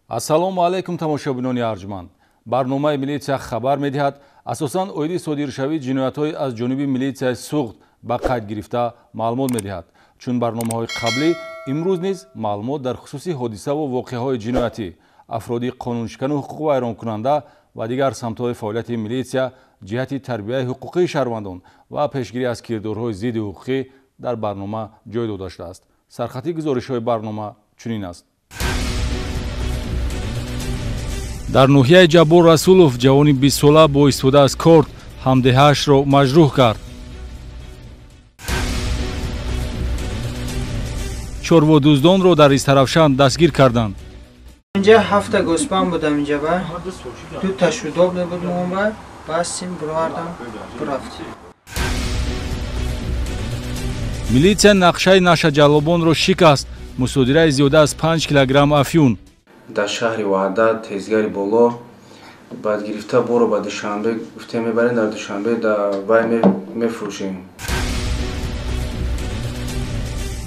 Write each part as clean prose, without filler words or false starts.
ассалому алайкум тамошобинони арҷманд. барномаи милитсия хабар медиҳад асосан оиди содиршавии ҷиноятҳои аз ҷониби милитсияи суғд ба қайд гирифта маълумот медиҳад. чун барномаҳои қаблӣ имрӯз низ маълумот дар хусуси ҳодиса ва воқеаҳои ҷиноятӣ, афроди қонуншикану ҳуқуқвайронкунанда ва дигар самтҳои фаъолияти милитсия ҷиҳати тарбияи ҳуқуқии шаҳрвандон ва пешгирӣ аз кирдорҳои зидди ҳуқуқӣ дар барнома ҷой дода шудааст. сархати гузоришҳои барнома чунин аст. дар ноҳияи ҷаббор расулов ҷавони 20 сола бо истифода аз корт ҳамдеҳаашро маҷрӯҳ кард. чорводуздонро дар Истаравшан дастгир карданд. اینجا 7 گوسفند بودم اینجا با 2 تا شوداب بود اون با باسیم بردم رفتیم. милитсия нақшаи нашаҷаллобонро шикаст. мусодираи зиёда аз 5 килограмм афюн. дар шаҳри ваҳдат тезгари боло баъд гирифта боро ба душанбе гуфтем мебарем, дар душанбе дар вай мефурӯшем.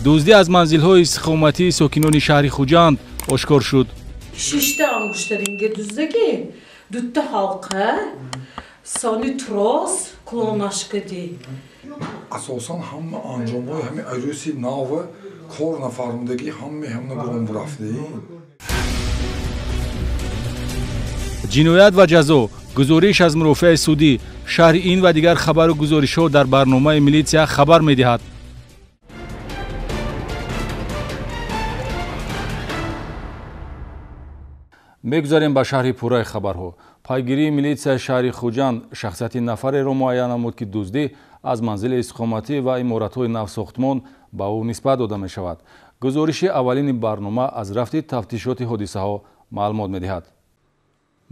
дуздӣ аз манзилҳои истиқоматии сокинони шаҳри хуҷанд ошкор шуд. 6 تا انگشترینگ دوزدگی 2 تا halqa soni tros klonashkadi асосан ҳама анҷомҳои ҳами айрӯси навы кор нафармудагӣ ҳамна гуром рафтӣ. ҷиноят ва ҷазо, гузориш аз мурофиаи судӣ, шаҳри ин ва дигар хабару гузоришҳо дар барномаи милитсия хабар медиҳад. мегузарем ба шарҳи пурраи хабарҳо. пайгирии милитсияи шаҳри хуҷанд шахсияти нафареро муайян намуд, ки дуздӣ аз манзили истиқоматӣ ва иморатҳои навсохтмон ба ӯ нисбат дода мешавад. гузориши аввалини барнома аз рафти тафтишоти ҳодисаҳо маълумот медиҳад.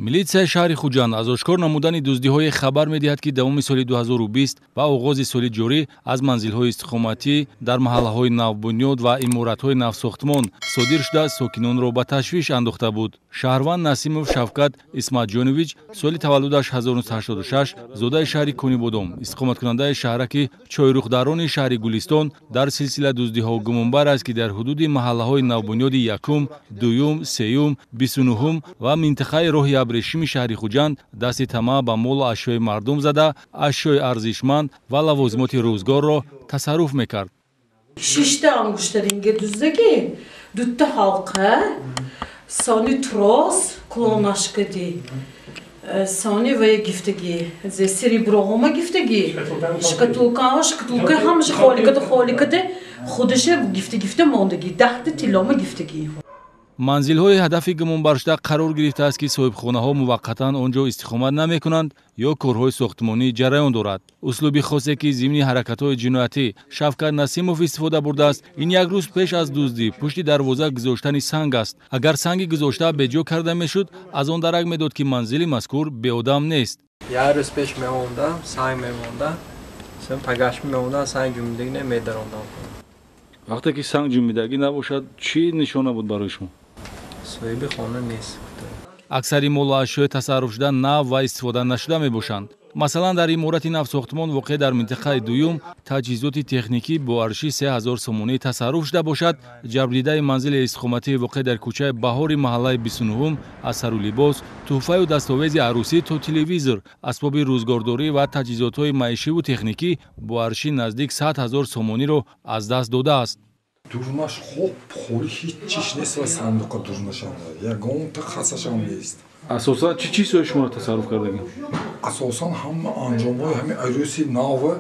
милитсияи шаҳри хуҷанд аз ошкор намудани дуздиҳое хабар медиҳад, ки давоми соли 2020 ва оғози соли ҷорӣ аз манзилҳои истиқоматӣ дар маҳаллаҳои навбунёд ва иморатҳои навсохтмон содир шуда сокинонро ба ташвиш андохта буд. шаҳрванд Насимов Шавкат Исматҷонович соли таваллудаш 1986 зодаи шаҳри Конибодом, истиқоматкунандаи шаҳраки чойрухдарони шаҳри Гулистон дар силсила дуздиҳо гумонбар аст, ки дар ҳудуди маҳаллаҳои навбунёди 1, 2, 3, 29 ва минтақаи роҳи абрешими шаҳри хуҷанд дасти тамаъ ба молу ашёи мардум зада, ашёи арзишманд ва лавозимоти рӯзгорро тасарруф мекард. 6 تا انگشترینگ دوزدگی 2 تا halqa soni tros klonashkadi soni ve giftagi сереброгома giftagi шкатулка ҳамаша холикати худаш гифта мондагӣ 10 та тиллома giftagi. манзилҳои ҳадафи гумонбаршуда қарор гирифтааст, ки соҳибхонаҳо муваққатан он ҷо истиқомат намекунанд ё корҳои сохтмонӣ ҷараён дорад. услуби хосе, ки зимни ҳаракатҳои ҷиноятӣ Шавкат Насимов истифода бурдааст, ин як рӯз пеш аз дуздӣ пушти дарвоза гузоштани санг аст. агар санги гузошта беҷо карда мешуд, аз он дарак медод, ки манзили мазкур беодам нест. як рӯз пеш мемонда санг мемонда пагашми мемонда санг ҷумидагӣ намедарондам. вақте ки санг ҷумидагӣ набошад, чӣ нишона буд барои шумо? соҳиби хона нест. аксари молу ашёи тасарруф шуда нав ва истифода нашуда мебошанд. масалан дар иморати навсохтмон воқеъ дар минтақаи дуюм таҷҳизоти техникӣ бо арши 3000 сомонӣ тасарруф шуда бошад. ҷабрдидаи манзили истиқоматии воқеъ дар кӯчаи Баҳори маҳаллаи 29 аз сару либос, тӯҳфаю дастовези арӯсӣ то телевизор, асбоби рӯзгордорӣ ва таҷҳизотҳои маишиву техникӣ бо арши наздик 100 000 сомониро аз даст додааст. дурнаш хоб хори ҳеҷ чиш нест ва сандуқа дурнашам ягонта хасашам нест. асосан чӣ чизҳои шуморо тасарруф кардагӣ? асосан ҳама анҷомҳои ҳами айрӯси навы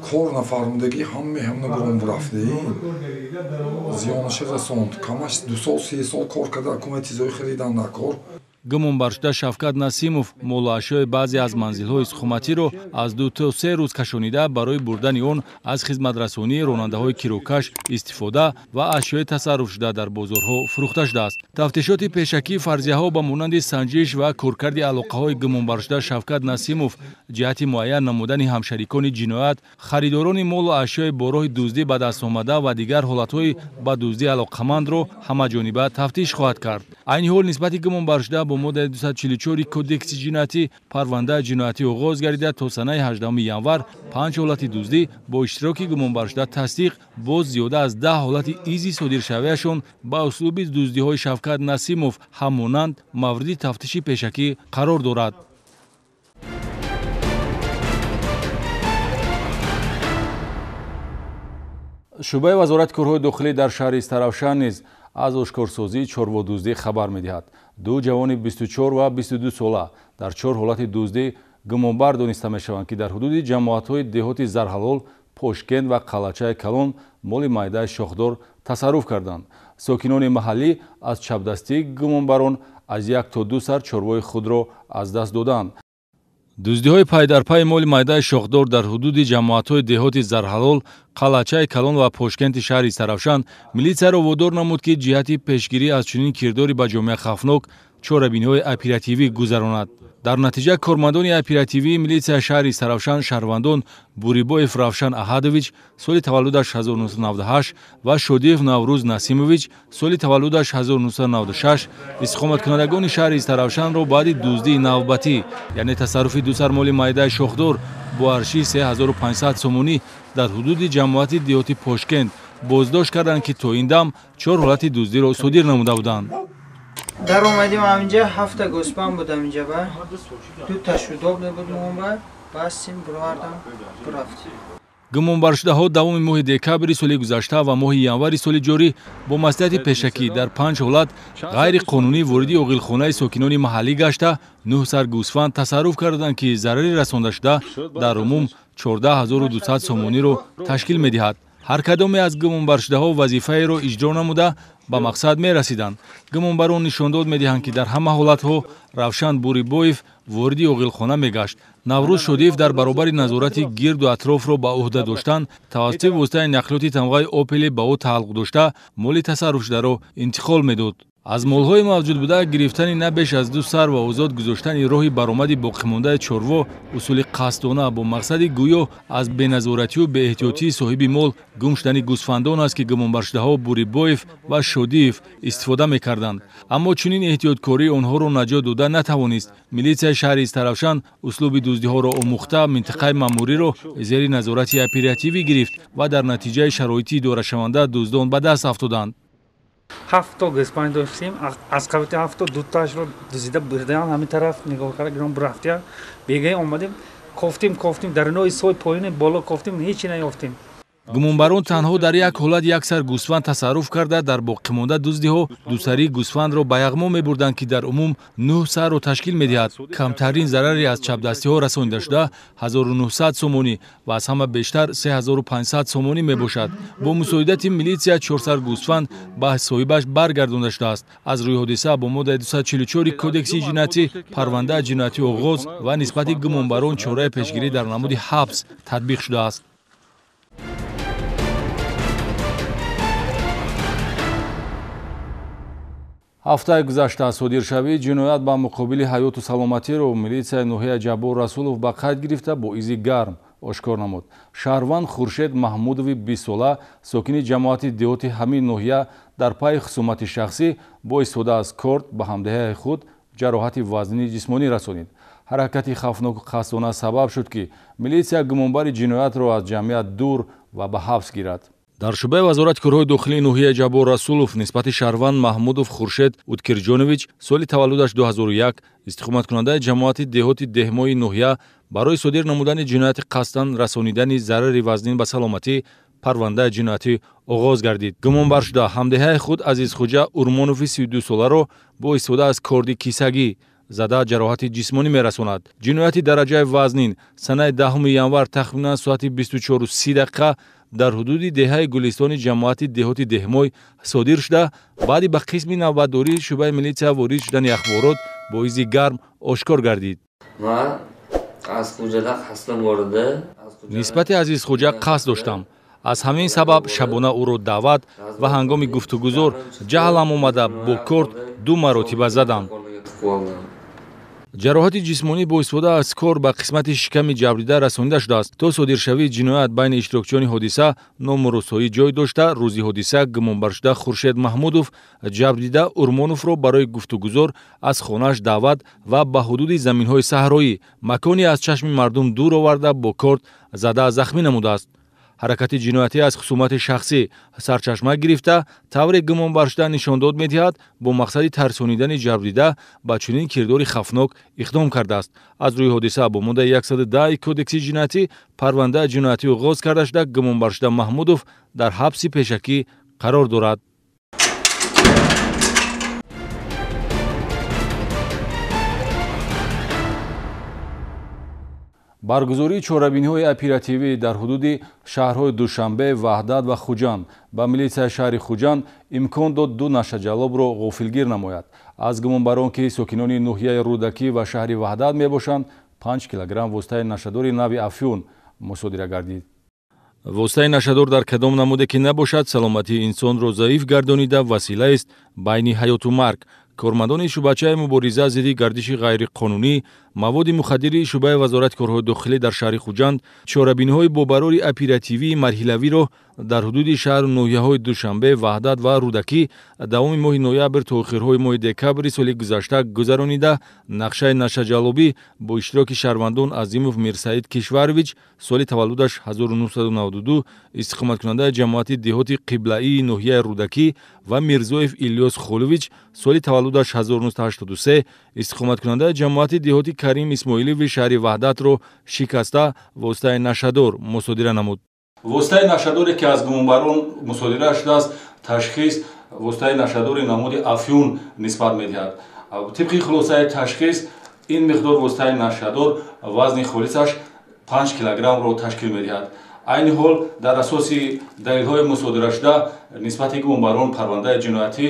кор нафармудагӣ ҳамна гуром рафтӣ. зиёнаша расонд камаш 2 сол 3 сол кор карда акумай чизҳои харидан накор. гумонбаршуда Шавкат Насимов молу ашёи баъзе аз манзилҳои истиқоматиро аз 2 то 3 рӯз кашонида барои бурдани он аз хизматрасонии ронандаҳои кирокаш истифода ва ашёи тасарруфшуда дар бозорҳо фурӯхта шудааст. тафтишоти пешакии фарзияҳо ба монанди санҷиш ва коркарди алоқаҳои гумонбаршуда Шавкат Насимов ҷиҳати муайян намудани ҳамшарикони ҷиноят, харидорони молу ашёи бо роҳи дуздӣ ба дастомада ва дигар ҳолатҳои ба дуздӣ алоқамандро ҳамаҷониба тафтиш хоҳад кард. айни ҳол нисбати гумонбаршуда бо моддаи 244 кодекси ҷиноятӣ парвандаи ҷиноятӣ оғоз гардида то санаи 18 январ 5 ҳолати дуздӣ бо иштироки гумонбаршуда тасдиқ боз зиёда аз 10 ҳолати изи содиршавиашон ба услуби дуздиҳои Шавкат Насимов ҳамонанд мавриди тафтиши пешакӣ қарор дорад. шӯъбаи вазорати корҳои дохилӣ дар шаҳри Истаравшан низ аз ошкорсозии чорводуздӣ хабар медиҳад. ду ҷавони 24 ва 22 сола дар 4 ҳолати дуздӣ гумонбар дониста мешаванд, ки дар ҳудуди ҷамоатҳои деҳоти Зарҳалол, Пошкент ва Қалачаи Калон моли майдаи шохдор тасарруф карданд. сокинони маҳаллӣ аз чапдастии гумонбарон аз 1 то 2 сар чорвои худро аз даст доданд. дуздиҳои пайдарпайи моли майдаи шохдор дар ҳудуди ҷамоатҳои деҳоти Зарҳалол, Қалачаи Калон ва Пошкенти шаҳри Истаравшан милитсияро водор намуд, ки ҷиҳати пешгирӣ аз чунин кирдори ба ҷомеа хавфнок чорабиниҳои оперативӣ гузаронад. дар натиҷа кормандони оперативии милитсияи шаҳри Истаравшан шаҳрвандон Бурибоев Равшан Аҳадович соли таваллудаш 1998 ва Шодиев Наврӯз Насимович соли таваллудаш 1996 истиқоматкунандагони шаҳри Истаравшанро баъди дуздии навбатӣ, яъне тасарруфи дусар моли майдаи шохдор бо аршии 3500 сомонӣ дар ҳудуди ҷамоати деҳоти Пошкент боздошт карданд, ки то ин дам 4 ҳолати дуздиро содир намуда буданд. дар омадим аминҷа 7 гӯспан будам инҷа ба 2 ташудоб небудм ба басим бировардам бурафтим. гумонбаршудаҳо давоми моҳи декабри соли гузашта ва моҳи январи соли ҷорӣ бо маслиҳати пешакӣ дар 5 ҳолат ғайриқонунӣ вориди оғилхонаи сокинони маҳаллӣ гашта 9 сар гӯсфанд тасарруф карданд, ки зарари расондашуда дар умум 14200 сомониро ташкил медиҳад. ҳар кадоме аз гумонбаршудаҳо вазифаеро иҷро намуда ба мақсад мерасиданд. гумонбарон нишон дод медиҳанд, ки дар ҳама ҳолатҳо Равшан Бурибоев вориди оғилхона мегашт. Наврӯз Шодиев дар баробари назорати гирду атрофро ба уҳда доштан тавассути воситаи нақлиёти тамғаи Опели ба ӯ тааллуқ дошта моли тасарруфшударо интиқол медод. аз молҳои мавҷудбуда гирифтани на беш аз 2 сар ва озод гузоштани роҳи баромади боқимондаи чорво усули қасдона бо мақсади гӯё аз беназоратию беэҳтиётии соҳиби мол гум шудани гӯсфандон аст, ки гумонбаршудаҳо Бурибоев ва Шодиев истифода мекарданд. аммо чунин эҳтиёткорӣ онҳоро наҷот дода натавонист. милитсияи шаҳри Истаравшан услуби дуздиҳоро омӯхта минтақаи маъмуриро зери назорати оперативӣ гирифт ва дар натиҷаи шароити идорашаванда дуздон ба даст афтоданд. 7 гӯспанд доштем. аз қабати 7 дутаашро дузида бурдаям ҳамин тараф нигоҳ карда гиром бурафтия бегаи омадем кофтим дар нои сои поёни боло кофтим ҳеҷ чӣ наёфтем. гумонбарон танҳо дар як ҳолат як сар гӯсфанд тасарруф карда дар боқимонда дуздиҳо дусарии гӯсфандро ба яғмо мебурданд, ки дар умум 9 сарро ташкил медиҳад. камтарин зарари аз чапдастиҳо расонидашуда 1900 сомонӣ ва аз ҳама бештар 3500 сомонӣ мебошад. бо мусоидати милитсия 4 сар гӯсфанд ба соҳибаш баргардонда шудааст. аз рӯи ҳодиса бо моддаи 244 кодекси ҷиноятӣ парвандаи ҷиноятӣ оғоз ва нисбати гумонбарон чораи пешгирӣ дар намуди ҳабс татбиқ шудааст. ҳафтаи гузашта содиршавии ҷиноят ба муқобили ҳаёту саломатиро милитсияи ноҳияи Ҷаббор Расулов ба қайд гирифта бо изи гарм ошкор намуд. шаҳрванд Хуршед Маҳмудови 20 сола сокини ҷамоати деҳоти ҳамин ноҳия дар пайи хусумати шахсӣ бо истифода аз корд ба ҳамдиҳаи худ ҷароҳати вазнини ҷисмонӣ расонид. ҳаракати хавфноку қасдона сабаб шуд, ки милитсия гумонбари ҷиноятро аз ҷамъият дур ва ба ҳабс гирад. дар шӯъбаи вазорати корҳои дохилии ноҳияи Ҷаббор Расулов нисбати шаҳрванд Маҳмудов Хуршед Уткирҷонович соли таваллудаш 2001 истиқоматкунандаи ҷамоати деҳоти деҳмои ноҳия барои содир намудани ҷинояти қасдан расонидани зарари вазнин ба саломатӣ парвандаи ҷиноятӣ оғоз гардид. гумонбаршуда ҳамдиҳаи худ Азизхоҷа Урмонови 32 соларо бо истифода аз корди кисагӣ зада ҷароҳати ҷисмонӣ мерасонад. ҷинояти дараҷаи вазнин санаи 10 январ тахминан соати 24:30 дар ҳудуди деҳаи гулистони ҷамоати деҳоти деҳмой содир шуда баъди ба қисми навбатдории шӯъбаи милитсия ворид шудани ахборот бо изи гарм ошкор гардид. нисбати Азизхоҷа қасд доштам. аз ҳамин сабаб шабона ӯро даъват ва ҳангоми гуфтугузор ҷаҳлам омада бо корд 2 маротиба задам. ҷароҳати ҷисмонӣ бо истифода аз кор ба қисмати шиками ҷабрида расонида шудааст. То содиршавии ҷиноят байни иштирокчиёни ҳодиса ному рӯсоӣ ҷой дошта, рӯзи ҳодиса гумонбаршуда Хуршед Маҳмудов ҷабрида Урмоновро барои гуфтугузор аз хонааш даъват ва ба ҳудуди заминҳои саҳроӣ, маконе аз чашми мардум дур оварда бо корт зада захмӣ намудааст. ҳаракати ҷиноятӣ аз хусумати шахсӣ сарчашма гирифта, тавре гумонбаршуда нишондод медиҳад бо мақсади тарсонидани ҷабрида ба чунин кирдори хафнок иқдом кардааст. аз рӯи ҳодиса бо моддаи 110 кодекси ҷиноятӣ парвандаи ҷиноятӣ оғоз карда шуда гумонбаршуда Маҳмудов дар ҳабси пешакӣ қарор дорад. баргузории чорабиниҳои оперативӣ дар ҳудуди шаҳрҳои Душанбе, Ваҳдат ва Хуҷанд ба милитсияи шаҳри Хуҷанд имкон дод ду нашаҷалобро ғофилгир намояд. аз гумонбарон ки сокинони ноҳияи Рӯдакӣ ва шаҳри Ваҳдат мебошанд, 5 килограмм воситаи нашадори нави афюн мусодира гардид. воситаи нашадор дар кадом намуде ки набошад, саломатии инсонро заиф гардонида василаест байни ҳаёту марг. кормандони шӯъбачаи мубориза зидди гардиши ғайриқонунӣ маводи мухаддири шӯъбаи вазорати корҳои дохилӣ дар шаҳри Хуҷанд чорабиниҳои бо барори оперативии марҳилавиро дар ҳудуди шаҳру ноҳияҳои Душанбе, Ваҳдат ва Рӯдакӣ давоми моҳи ноябр то охирҳои моҳи декабри соли гузашта гузаронида, нақшаи нашаҷалобӣ бо иштироки шаҳрвандон Азимов Мирсаид Кишварович, соли таваллудаш 1992, истиқоматкунандаи ҷамоати деҳоти қиблаии ноҳияи Рӯдакӣ ва Мирзоев Ильёс Холович, соли таваллудаш 1983, истиқоматкунандаи ҷамоати деҳоти Карим Исмоилови шаҳри Ваҳдатро шикаста воситаи нашадор мусодира намуд. воситаи нашадоре ки аз гумонбарон мусодира шудааст, ташхис воситаи нашадори намуди афюн нисбат медиҳад. тибқи хулосаи ташхис ин миқдор воситаи нашадор вазни холисаш 5 килограммро ташкил медиҳад. айни ҳол дар асоси далелҳои мусодирашуда нисбати гумонбарон парвандаи ҷиноятӣ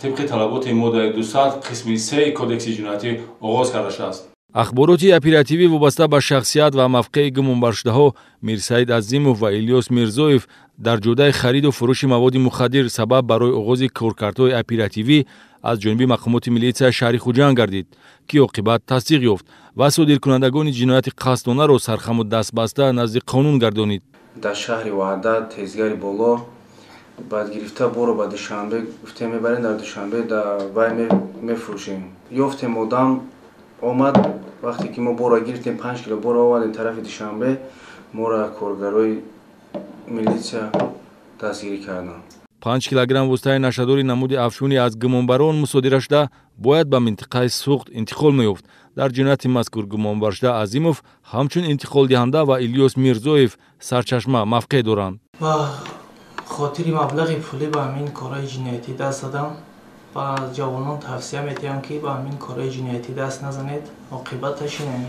тибқи талаботи моддаи 200 қисми 3 кодекси ҷиноятӣ оғоз карда шудааст. ахбороти оперативӣ вобаста ба шахсият ва мавқеи гумонбаршудаҳо Мирсаид Азимов ва Ильёс Мирзоев дар ҷодаи хариду фурӯши маводи мухаддир сабаб барои оғози коркардҳои оперативӣ аз ҷониби мақомоти милитсияи шаҳри Хуҷанд гардид, ки оқибат тасдиқ ёфт ва содиркунандагони ҷинояти қасдонаро сархаму дастбаста назди қонун гардонид. дар шаҳри Ваҳдат тезгари боло баъд гирифта боро ба Душанбе гуфтем мебарем, дар Душанбе вай мефурӯшем. ёфтем одам омад, вақте ки мо боро гирифтем 5 кило боро овардем тарафи Душанбе, моро коргарои милитсия дастгирӣ карданд. 5 килограмм воситаи нашадори намуди афшуни аз гумонбарон мусодира шуда бояд ба минтақаи Суғд интиқол меёфт. дар ҷинояти мазкур гумонбаршуда Азимов ҳамчун интиқолдиҳанда ва Ильёс Мирзоев сарчашма мавқеъ доранд. ба хотири маблағи пулӣ ба ҳамин кораи ҷиноятӣ даст задам. ба ҷавонон тавсия медиҳам ки ба ҳамин кораи ҷиноятӣ даст назанед, оқибаташ ин.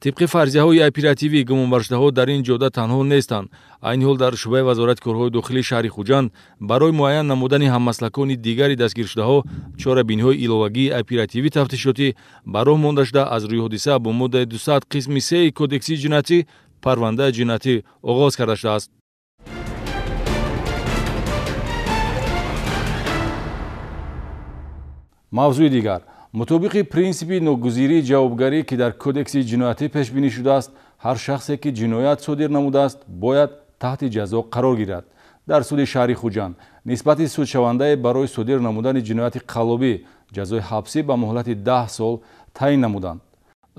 тибқи фарзияҳои оперативии гумонбаршудаҳо дар ин ҷода танҳо нестанд. айни ҳол дар шӯъбаи вазорати корҳои дохилии шаҳри Хуҷанд барои муайян намудани ҳаммаслакони дигари дастгиршудаҳо чорабиниҳои иловагии оперативӣ тафтишотӣ ба роҳ монда шуда, аз рӯи ҳодиса бо моддаи 200 қисми 3 кодекси ҷиноятӣ парвандаи ҷиноятӣ оғоз карда шудааст. мавзӯи дигар, мутобиқи принсипи ногузирии ҷавобгарӣ ки дар кодекси ҷиноятӣ пешбинӣ шудааст, ҳар шахсе ки ҷиноят содир намудааст бояд таҳти ҷазо қарор гирад. дар суди шаҳри Хуҷанд нисбати судшавандае барои содир намудани ҷинояти қаллобӣ ҷазои ҳабсӣ ба муҳлати 10 сол таъин намуданд.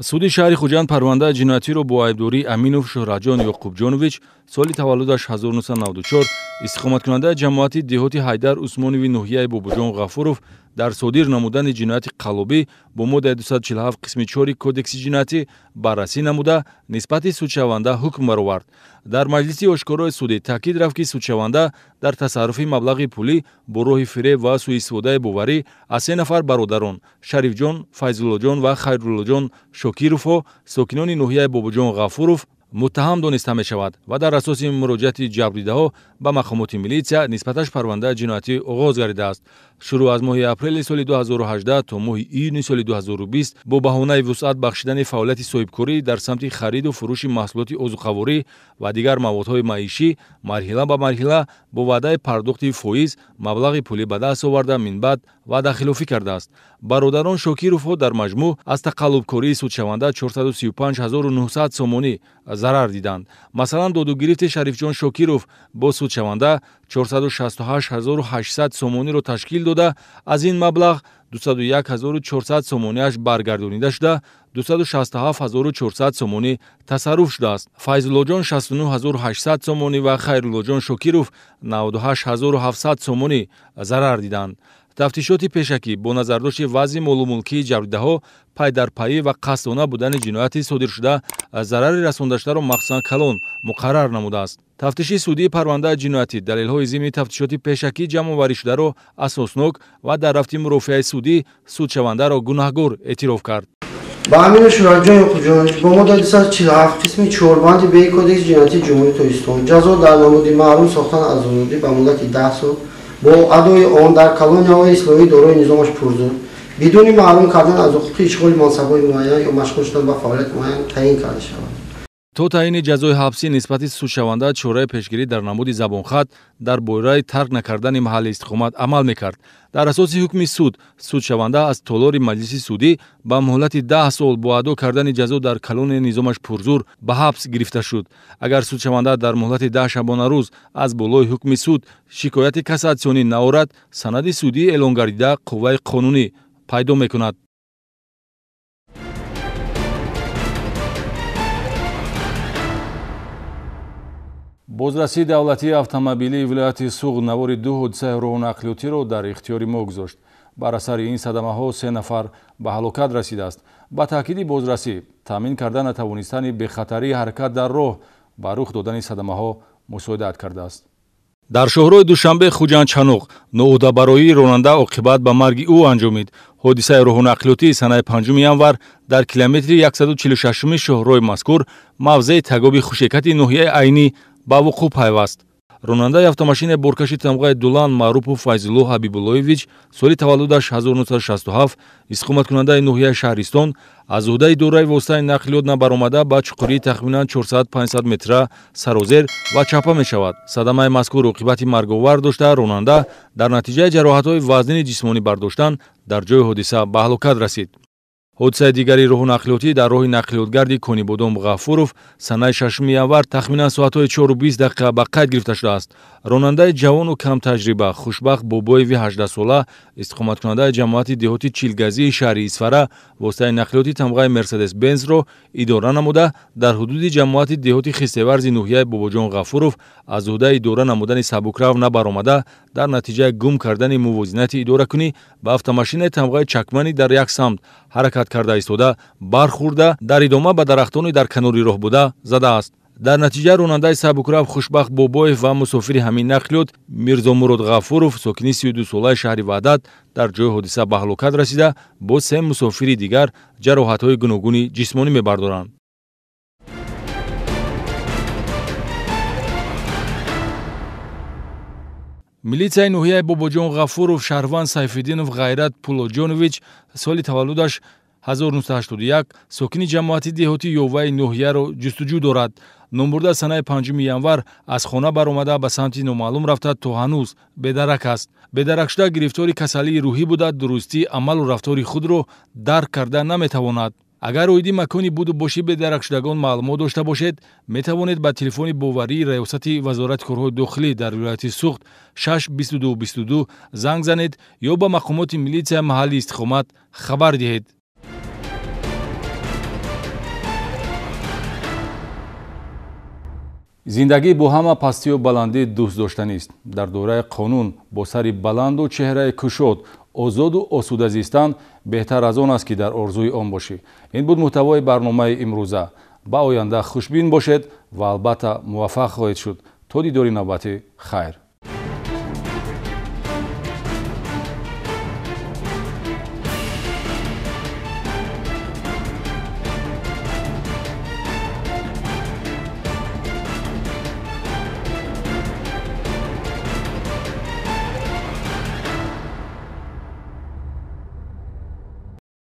суди шаҳри Хуҷанд парвандаи ҷиноятиро бо айбдории Аминов Шӯҳратҷон Ёқубҷонович, соли таваллудаш 1994, истиқоматкунандаи ҷамоати деҳоти Ҳайдар Усмонови ноҳияи Бобоҷон Ғафуров дар содир намудани ҷинояти қаллобӣ бо моддаи 247 қисми 4 кодекси ҷиноятӣ баррасӣ намуда нисбати судшаванда ҳукм баровард. дар маҷлиси ошкорои судӣ таъкид рафт ки судшаванда дар тасарруфи маблағи пулӣ бо роҳи фиреб ва сӯистифодаи боварӣ аз 3 нафар бародарон Шарифҷон, Файзуллоҷон ва Хайруллоҷон Шокировҳо, сокинони ноҳияи Бобоҷон Ғафуров муттаҳам дониста мешавад ва дар асоси муроҷиати ҷабрдидаҳо ба мақомоти милитсия нисбаташ парвандаи ҷиноятӣ оғоз гардидааст. шурӯъ аз моҳи апрели соли 2018 то моҳи июни соли 2020 бо баҳонаи вусъат бахшидани фаъолияти соҳибкорӣ дар самти хариду фурӯши маҳсулоти озуқаворӣ ва дигар маводҳои маишӣ марҳила ба марҳила бо ваъдаи пардохти фоиз маблағи пулӣ ба даст оварда минбаъд ваъдахилофӣ кардааст. бародарон Шокировҳо дар маҷмӯъ аз тақаллубкории судшаванда 435 900 сомонӣ зарар диданд. Масалан, додугирифти Шарифҷон Шокиров бо судшаванда 468 800 сомониро ташкил дода, аз ин маблағ 201 400 сомонияш баргардонида шуда, 267 400 сомонӣ тасарруф шудааст. Файзуллоҷон 69 800 сомонӣ ва Хайруллоҷон Шокиров 98 700 сомонӣ зарар диданд. тафтишоти пешакӣ бо назардошти вазъи молумулкии ҷабрдидаҳо пайдарпайӣ ва қасдона будани ҷинояти содиршуда зарари расондашударо махсусан калон муқаррар намудааст. тафтиши судии парвандаи ҷиноятӣ далелҳои зимни тафтишоти пешакӣ ҷамъоваришударо асоснок ва дар рафти мурофиаи судӣ судшавандаро гунаҳкор эътироф кард. ба амин шураҷон Юқубҷонович бо моддаи 247 қисми 4 банди б кодекси ҷинояти ҷумҳурии Тоҷикистон ҷазо дар намуди маълум сохтан азодӣ ба муддати 10 сол бо адои он дар колонияҳои ислоҳӣ дорои низомаш пурзур бидуни маълум кардан аз ҳуқуқи ишғоли мансабҳои муайян ё машғул шудан ба фаъолияти муайян таъин карда шавад. то таъини ҷазои ҳабсӣ нисбати судшаванда чораи пешгирӣ дар намуди забонхат дар бораи тарк накардани маҳалли истиқомат амал мекард. дар асоси ҳукми суд судшаванда аз толори маҷлиси судӣ ба муҳлати 10 сол бо адо кардани ҷазо дар колонияи низомаш пурзур ба ҳабс гирифта шуд. агар судшаванда дар муҳлати 10 шабона рӯз аз болои ҳукми суд шикояти кассатсионӣ наорад, санади судӣ эълон гардида қувваи қонунӣ пайдо мекунад. бозрасии давлатии автомобилии вилояти Суғд навори 2 ҳодисаи роҳнақлиётиро дар ихтиёри мо гузошт. бар асари ин садамаҳо 3 нафар ба ҳалокат расидааст. ба таъкиди бозрасӣ, таъмин кардан натавонистани бехатарии ҳаракат дар роҳ ба рух додани садамаҳо мусоидат кардааст. дар шоҳрои Душанбе Хуҷандчаноқ ноудабароии ронанда оқибат ба марги ӯ анҷомид. ҳодисаи роҳнақлиётии санаи 5 январ дар километри 146 шоҳрои мазкур мавзеи тагоби хушекати ноҳияи Айнӣ ба вуқӯъ пайваст. ронандаи автомошини боркаши тамғаи Дулан Маъруфу Файзулло Ҳабибуллоевич соли таваллудаш 1967 иstiqomatkунандаи ноҳияи Шаҳристон аз уҳдаи идораи воситаи нақлиёт набаромада ба чуқурии тахминан 400-500 метра сарозер ва чапа мешавад. садамаи мазкур оқибати марговар дошта, ронанда дар натиҷаи ҷароҳатҳои вазнини ҷисмонӣ бардоштан дар ҷои ҳодиса ба ҳалокат расид. ҳодисаи дигари роҳнақлиётӣ дар роҳи нақлиётгарди Конибодом Ғафуров санаи 6 январ тахминан соатҳои 4:20 ба қайд гирифта шудааст. ронандаи ҷавону камтаҷриба Хушбахт Бобоеви 18 сола иstiqomatkунандаи ҷамоати деҳоти Чилгазии шаҳри Исфара воситаи нақлиёти тамғаи Мерседес Бензро идора намуда, дар ҳудуди ҷамоати деҳоти хистеварзи ноҳияи Бобоҷон Ғафуров аз уҳдаи идора намудани сабукрав набаромада, дар натиҷаи гум кардани мувозинати идоракунӣ ба автомошини тамғаи чакманӣ дар як самт ҳаракат карда истода, бархӯрда, дар идома ба дарахтони дар канори роҳ буда задааст. дар натиҷа ронандаи сабукрав Хушбахт Бобоев ва мусофири ҳамин нақлиёт Мирзомурод Ғафуров сокини 32 солаи шаҳри Ваҳдат дар ҷои ҳодиса ба ҳалокат расида, бо 3 мусофири дигар ҷароҳатҳои гуногуни ҷисмонӣ мебардоранд. милитсияи ноҳияи Бобоҷон Ғафуров шаҳрванд Сайфиддинов Ғайрат Пулоҷонович соли таваллудаш 1981 сокини ҷамоати деҳоти Ёваи ноҳияро ҷустуҷӯ дорад. номбурда санаи 5 январ аз хона баромада ба самти номаълум рафта, то ҳанӯз бедарак аст. бедаракшуда гирифтори касалии рӯҳӣ буда, дурустӣ амалу рафтори худро дарк карда наметавонад. агар оиди макони буду боши бедаракшудагон маълумот дошта бошед, метавонед ба телефони боварии раёсати вазорати корҳои дохилӣ дар вилояти Суғд 62222 занг занед ё ба мақомоти милитсияи маҳаллии истиқомат хабар диҳед. зиндагӣ бо ҳама пастию баландӣ дӯст доштанист. дар доираи қонун бо сари баланду чеҳраи кушод озоду осуда зистан беҳтар аз он аст ки дар орзуи он бошӣ. ин буд муҳтавои барномаи имрӯза. ба оянда хушбин бошед ва албатта муваффақ хоҳед шуд. то дидори навбати хайр.